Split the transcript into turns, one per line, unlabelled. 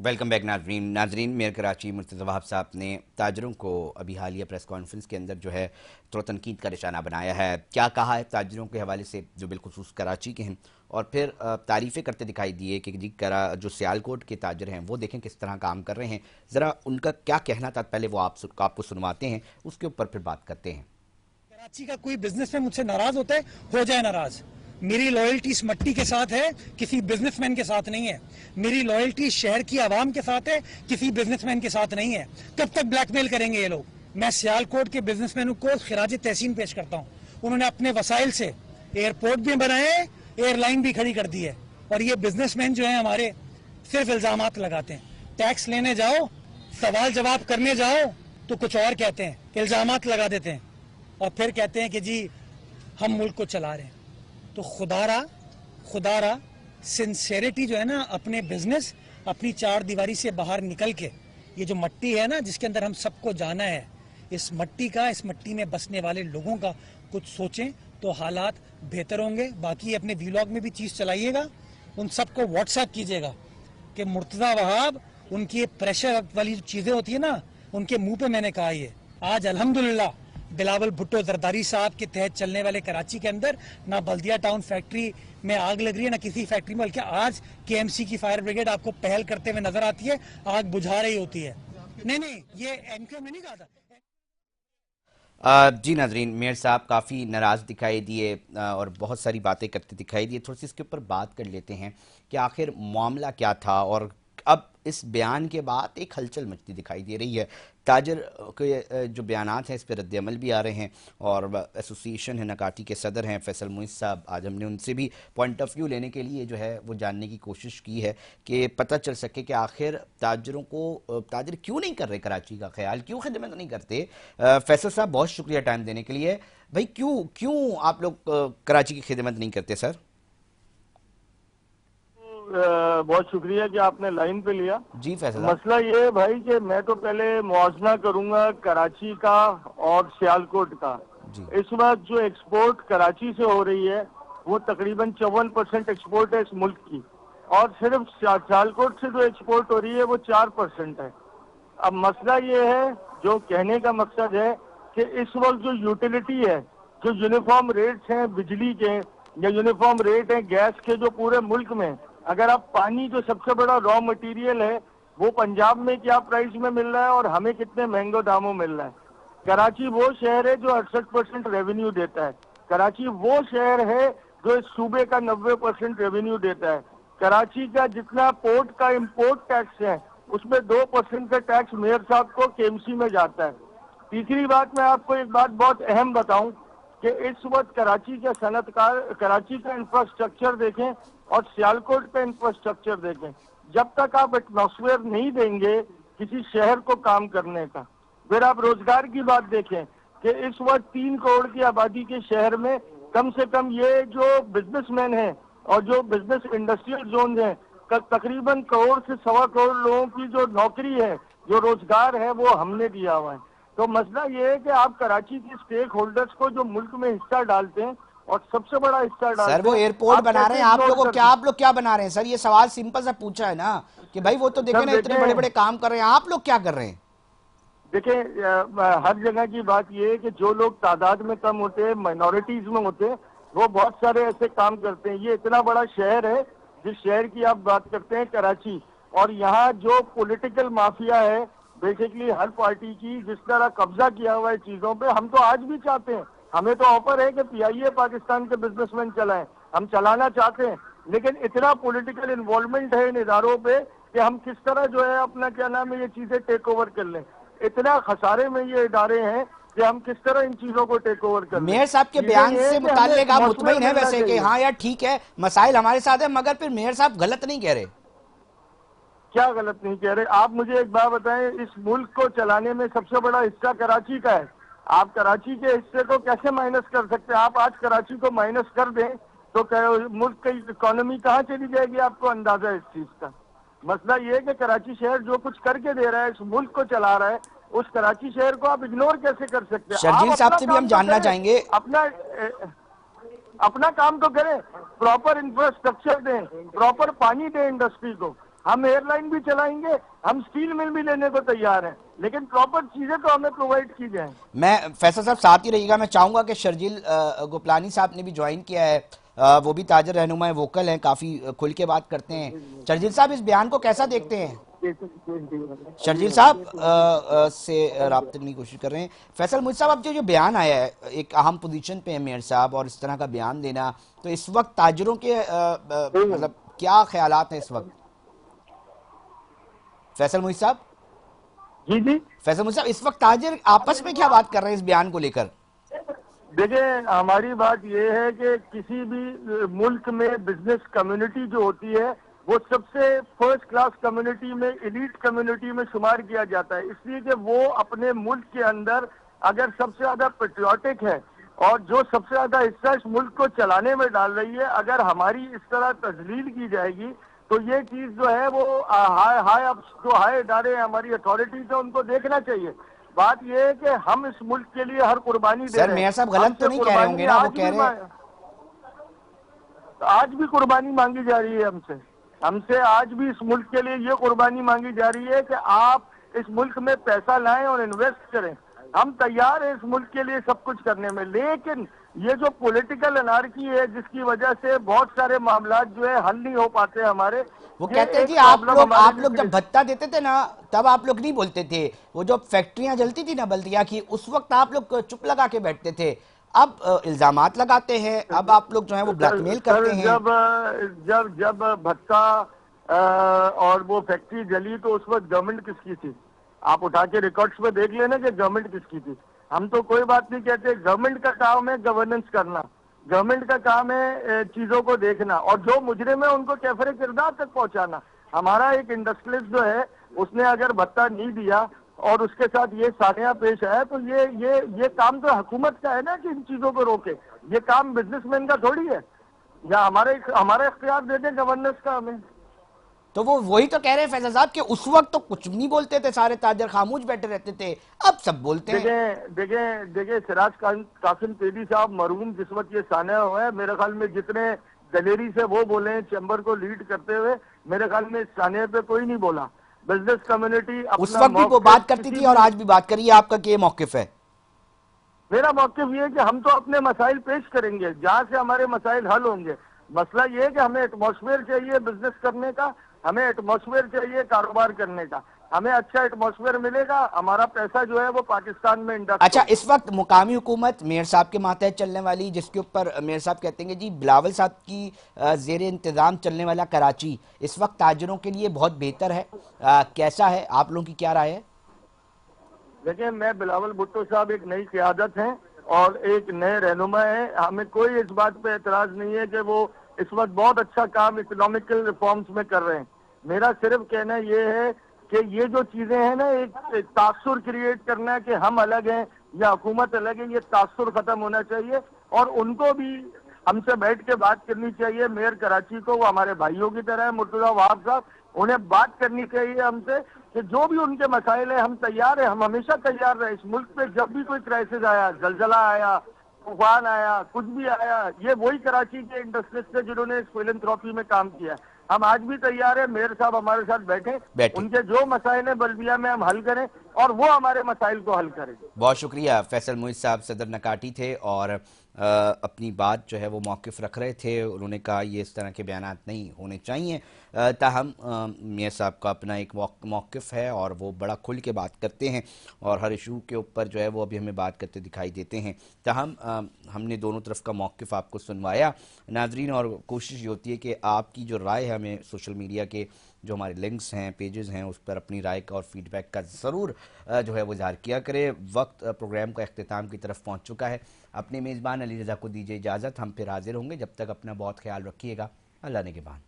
Welcome back नाजरीन mayor Karachi Murtaza Wahab साहब ने ताजरों को अभी हालिया प्रेस कॉन्फ्रेंस के अंदर जो है थोड़ा तनकीद का निशाना बनाया है। क्या कहा है ताजरों के हवाले से जो बिलखुसूस कराची के हैं, और फिर तारीफ़ें करते दिखाई दिए कि जी जो सियालकोट के ताजर हैं वो देखें किस तरह काम कर रहे हैं। ज़रा उनका क्या कहना था, पहले वो आपको सुनवाते हैं, उसके ऊपर फिर बात करते हैं।
कराची का कोई बिजनेसमैन मुझसे नाराज होता है, हो जाए नाराज। मेरी लॉयल्टी इस मट्टी के साथ है, किसी बिजनेसमैन के साथ नहीं है। मेरी लॉयल्टी शहर की आवाम के साथ है, किसी बिजनेसमैन के साथ नहीं है। कब तक ब्लैकमेल करेंगे ये लोग? मैं सियालकोट के बिजनेसमैनों को खिराज तहसीन पेश करता हूँ। उन्होंने अपने वसाइल से एयरपोर्ट भी बनाए, एयरलाइन भी खड़ी कर दी है, और ये बिजनेसमैन जो है हमारे सिर्फ इल्जामात लगाते हैं। टैक्स लेने जाओ, सवाल जवाब करने जाओ तो कुछ और कहते हैं, इल्जामात लगा देते हैं, और फिर कहते हैं कि जी हम मुल्क को चला रहे हैं। तो खुदारा सिंसेरिटी जो है ना, अपने बिजनेस, अपनी चार दीवारी से बाहर निकल के, ये जो मट्टी है ना जिसके अंदर हम सबको जाना है, इस मट्टी में बसने वाले लोगों का कुछ सोचें तो हालात बेहतर होंगे। बाकी अपने वीलॉग में भी चीज़ चलाइएगा, उन सबको व्हाट्सएप कीजिएगा कि मुर्तज़ा वहाब, उनकी प्रेशर वाली चीज़ें होती है ना, उनके मुंह पे मैंने कहा ये। आज अल्हम्दुलिल्लाह बिलावल भुट्टो जरदारी साहब के तहत चलने वाले कराची के अंदर ना बल्दिया टाउन फैक्ट्री में आग लग रही है, ना किसी फैक्ट्री में, बल्कि आज केएमसी की फायर ब्रिगेड आपको पहल करते हुए नजर आती है, आग बुझा रही होती है। नहीं, ये एमक्यू में नहीं कहा था।
जी नाजरीन, मेयर साहब काफ़ी नाराज़ दिखाई दिए और बहुत सारी बातें करते दिखाई दिए। थोड़ी सी इसके ऊपर बात कर लेते हैं कि आखिर मामला क्या था, और अब इस बयान के बाद एक हलचल मचती दिखाई दे रही है। ताजर के जो बयानात हैं इस पर रद्द अमल भी आ रहे हैं, और एसोसिएशन है नकाटी के सदर हैं फैसल मुइज़ साहब, आज हमने उनसे भी पॉइंट ऑफ व्यू लेने के लिए जो है वो जानने की कोशिश की है कि पता चल सके कि आखिर ताजर क्यों नहीं कर रहे, कराची का ख्याल क्यों खिदमत नहीं करते। फैसल साहब बहुत शुक्रिया टाइम देने के लिए। भाई क्यों आप लोग कराची की खिदमत नहीं करते सर?
बहुत शुक्रिया कि आपने लाइन पे लिया।
जी फैसल,
मसला ये है भाई कि मैं तो पहले मुआवजा करूंगा कराची का और सियालकोट का। इस वक्त जो एक्सपोर्ट कराची से हो रही है वो तकरीबन 54% एक्सपोर्ट है इस मुल्क की, और सिर्फ सियालकोट से जो एक्सपोर्ट हो रही है वो 4% है। अब मसला ये है, जो कहने का मकसद है कि इस वक्त जो यूटिलिटी है, जो यूनिफॉर्म रेट्स हैं बिजली के या यूनिफॉर्म रेट हैं गैस के जो पूरे मुल्क में, अगर आप पानी जो सबसे बड़ा रॉ मटेरियल है वो पंजाब में क्या प्राइस में मिल रहा है और हमें कितने महंगे दामों मिल रहा है। कराची वो शहर है जो 68% रेवेन्यू देता है। कराची वो शहर है जो इस सूबे का 90% रेवेन्यू देता है। कराची का जितना पोर्ट का इम्पोर्ट टैक्स है उसमें 2% का टैक्स मेयर साहब को केएमसी में जाता है। तीसरी बात, मैं आपको एक बात बहुत अहम बताऊं कि इस वक्त कराची के सनतकार, कराची का इंफ्रास्ट्रक्चर देखें और सियालकोट का इंफ्रास्ट्रक्चर देखें, जब तक आप एटमॉस्फेयर नहीं देंगे किसी शहर को काम करने का। फिर आप रोजगार की बात देखें कि इस वक्त 3 करोड़ की आबादी के शहर में कम से कम ये जो बिजनेसमैन हैं और जो बिजनेस इंडस्ट्रियल जोन है, तकरीबन करोड़ से 1.25 करोड़ लोगों की जो नौकरी है, जो रोजगार है, वो हमने दिया हुआ है। तो मसला ये है कि आप कराची के स्टेक होल्डर्स को जो मुल्क में हिस्सा डालते हैं, और सबसे बड़ा हिस्सा डालते हैं,
सर वो एयरपोर्ट बना रहे हैं, आप लोग क्या बना रहे हैं सर? ये सवाल सिंपल सा पूछा है ना कि भाई वो तो देखें ना, इतने बड़े बड़े काम कर रहे हैं, आप लोग क्या कर रहे हैं?
देखें, हर जगह की बात ये है कि जो लोग तादाद में कम होते हैं, माइनॉरिटीज में होते हैं, वो बहुत सारे ऐसे काम करते हैं। ये इतना बड़ा शहर है, जिस शहर की आप बात करते हैं कराची, और यहाँ जो पॉलिटिकल माफिया है बेसिकली हर पार्टी की, जिस तरह कब्जा किया हुआ है चीजों पे, हम तो आज भी चाहते हैं, हमें तो ऑफर है कि पीआईए पाकिस्तान के बिजनेसमैन चलाएं, हम चलाना चाहते हैं, लेकिन इतना पॉलिटिकल इन्वॉल्वमेंट है इन इदारों पे कि हम किस तरह जो है अपना क्या नाम है ये चीजें टेक ओवर कर लें। इतना खसारे में ये इदारे हैं कि हम किस तरह इन चीजों को टेक ओवर कर लें।
मेयर साहब के बयान से मुताल्लिक आप मुतमईन है वैसे कि हाँ यार ठीक है, मसाइल हमारे साथ है, मगर फिर मेयर साहब गलत नहीं कह रहे?
क्या गलत नहीं कह रहे? आप मुझे एक बात बताएं, इस मुल्क को चलाने में सबसे बड़ा हिस्सा कराची का है। आप कराची के हिस्से को कैसे माइनस कर सकते हैं? आप आज कराची को माइनस कर दें तो मुल्क की इकोनॉमी कहाँ चली जाएगी, आपको अंदाजा है इस चीज का। मसला ये है कि कराची शहर जो कुछ करके दे रहा है, इस मुल्क को चला रहा है, उस कराची शहर को आप इग्नोर कैसे कर सकते हैं?
शर्जील साहब से भी हम जानना चाहेंगे,
अपना काम तो करें, प्रॉपर इंफ्रास्ट्रक्चर दें, प्रॉपर पानी दें इंडस्ट्री को, ہم ایئر لائن بھی چلائیں گے, ہم اسٹیل مل بھی لینے کو تیار ہیں, لیکن پراپر چیزیں تو ہمیں پرووائڈ کی جائیں.
میں فیصل صاحب ساتھ ہی رہیے گا, میں چاہوں گا کہ شرجیل گوپلانی صاحب نے بھی جوائن کیا ہے, وہ بھی تاجر رہنما ووکل ہیں, کافی کھل کے بات کرتے ہیں. شرجیل صاحب اس بیان کو کیسا دیکھتے ہیں؟ شرجیل صاحب سے رابطے کرنے کی کوشش کر رہے ہیں. فیصل محی صاحب, اب جو بیان آیا ہے, ایک اہم پوزیشن پہ ہیں میئر صاحب, اور اس طرح کا بیان دینا, تو اس وقت تاجروں کے مطلب کیا خیالات ہیں اس وقت؟ فیصل محی صاحب,
جی جی
فیصل محی صاحب, اس وقت تاجر آپس میں کیا بات کر رہے ہیں اس بیان کو لے کر؟
دیکھیں, ہماری بات یہ ہے کہ کسی بھی ملک میں بزنس کمیونٹی جو ہوتی ہے وہ سب سے فرسٹ کلاس کمیونٹی میں, ایلیٹ کمیونٹی میں شمار کیا جاتا ہے, اس لیے کہ وہ اپنے ملک کے اندر اگر سب سے زیادہ پیٹریوٹک ہے اور جو سب سے زیادہ حصہ اس ملک کو چلانے میں ڈال رہی ہے, اگر ہماری اس طرح تذلیل کی جائے گی تو یہ چیز جو ہے وہ ہائی ادارے ہماری اتھارٹیز ہیں ان کو دیکھنا چاہیے. بات یہ ہے کہ ہم اس ملک کے لیے ہر قربانی دے
سر
رہے ہیں.
میئر صاحب
ہم
غلط تو
سے
نہیں کہہ رہے ہوں گے نا, وہ کہہ رہے ہیں
آج بھی قربانی مانگی جا رہی ہے ہم سے آج بھی اس ملک کے لیے یہ قربانی مانگی جا رہی ہے کہ آپ اس ملک میں پیسہ لائیں اور انویسٹ کریں. ہم تیار ہیں اس ملک کے لیے سب کچھ کرنے میں, لیکن یہ جو پولیٹیکل انارکی ہے جس کی وجہ سے بہت سارے معاملات جو ہے حل نہیں ہو پاتے ہمارے,
وہ
یہ
کہتے ہیں
ایک
جی
پرابلم ہمارے
آپ لوگ
لیے
جب بھتہ دیتے تھے نا تب آپ لوگ نہیں بولتے تھے, وہ جو فیکٹریاں جلتی تھی نا بلدیہ کی, اس وقت آپ لوگ چپ لگا کے بیٹھتے تھے. اب الزامات لگاتے ہیں, اب آپ لوگ جو ہیں وہ بلیک میل
سر
کرتے ہیں.
جب بھتہ اور وہ فیکٹری جلی تو اس وقت گورنمنٹ کس کی تھی؟ آپ اٹھا کے ریکارڈز پہ دیکھ لینا کہ گورنمنٹ کس کی تھی. ہم تو کوئی بات نہیں کہتے, گورنمنٹ کا کام ہے گورننس کرنا, گورنمنٹ کا کام ہے چیزوں کو دیکھنا, اور جو مجرم ہے ان کو کیفر کردار تک پہنچانا. ہمارا ایک انڈسٹریلسٹ جو ہے اس نے اگر بھتہ نہیں دیا اور اس کے ساتھ یہ سانحہ پیش آیا تو یہ کام تو حکومت کا ہے نا کہ ان چیزوں کو روکے. یہ کام بزنس مین کا تھوڑی ہے, یا ہمارا اختیار دے دیں گورننس کا ہمیں.
تو وہ وہی تو کہہ رہے ہیں فیصل صاحب کہ اس وقت تو کچھ نہیں بولتے تھے, سارے تاجر خاموش بیٹھے رہتے تھے, اب سب بولتے ہیں.
دیکھیں سراج قاسم تیلی صاحب مرحوم جس وقت یہ سانحہ ہوا ہے, میرے خیال میں جتنے دلیری سے وہ بولے ہیں چیمبر کو لیڈ کرتے ہوئے, میرے خیال میں اس سانحے پہ کوئی نہیں بولا. بزنس کمیونٹی
اس
اپنا
وقت بھی وہ
موقف
بات کرتی تھی اور آج بھی بات کریے, آپ کا کیا موقف ہے؟
میرا موقف یہ ہے کہ ہم تو اپنے مسائل پیش کریں گے جہاں سے ہمارے مسائل حل ہوں گے. مسئلہ یہ ہے کہ ہمیں ایٹماسفیئر چاہیے بزنس کرنے کا, ہمیں ایٹماسفیئر چاہیے کاروبار کرنے کا. ہمیں اچھا ایٹماسفیئر ملے گا, ہمارا پیسہ جو ہے وہ پاکستان میں انڈسٹ
اچھا,
ہوگا.
اس وقت مقامی حکومت میئر صاحب کے ماتحت چلنے والی, جس کے اوپر میئر صاحب کہتے ہیں کہ جی بلاول صاحب کی زیر انتظام چلنے والا کراچی اس وقت تاجروں کے لیے بہت بہتر ہے, کیسا ہے, آپ لوگوں کی کیا رائے ہے؟
دیکھیں, میں بلاول بھٹو صاحب ایک نئی قیادت ہیں اور ایک نئے رہنما ہیں, ہمیں کوئی اس بات پہ اعتراض نہیں ہے کہ وہ اس وقت بہت اچھا کام اکنامیکل ریفارمز میں کر رہے ہیں. میرا صرف کہنا یہ ہے کہ یہ جو چیزیں ہیں نا, ایک تاثر کریٹ کرنا کہ ہم الگ ہیں یا حکومت الگ ہے, یہ تاثر ختم ہونا چاہیے, اور ان کو بھی ہم سے بیٹھ کے بات کرنی چاہیے. میئر کراچی کو وہ ہمارے بھائیوں کی طرح ہے, مرتضیٰ وہاب صاحب, انہیں بات کرنی چاہیے ہم سے کہ جو بھی ان کے مسائل ہیں ہم تیار ہیں, ہم ہمیشہ تیار رہے. اس ملک پہ جب بھی کوئی کرائسس آیا, زلزلہ آیا, طوفان آیا, کچھ بھی آیا, یہ وہی کراچی کے انڈسٹریز تھے جنہوں نے اس فلنتھراپی میں کام کیا. ہم آج بھی تیار ہیں, میئر صاحب ہمارے ساتھ بیٹھیں, ان کے جو مسائل ہیں بلدیہ میں ہم حل کریں اور وہ ہمارے مسائل کو حل کریں.
بہت شکریہ. فیصل محی صاحب صدر نکاٹی تھے اور اپنی بات جو ہے وہ موقف رکھ رہے تھے. انہوں نے کہا یہ اس طرح کے بیانات نہیں ہونے چاہیے, تاہم میاں صاحب کا اپنا ایک موقف ہے اور وہ بڑا کھل کے بات کرتے ہیں اور ہر ایشو کے اوپر جو ہے وہ ابھی ہمیں بات کرتے دکھائی دیتے ہیں. تاہم ہم نے دونوں طرف کا موقف آپ کو سنوایا ناظرین, اور کوشش یہ ہوتی ہے کہ آپ کی جو رائے ہے ہمیں سوشل میڈیا کے جو ہمارے لنکس ہیں, پیجز ہیں, اس پر اپنی رائے کا اور فیڈ بیک کا ضرور جو ہے وہ اظہار کیا کرے. وقت پروگرام کا اختتام کی طرف پہنچ چکا ہے. اپنے میزبان علی رضا کو دیجیے اجازت, ہم پھر حاضر ہوں گے. جب تک اپنا بہت خیال رکھیے گا. اللہ نگہبان.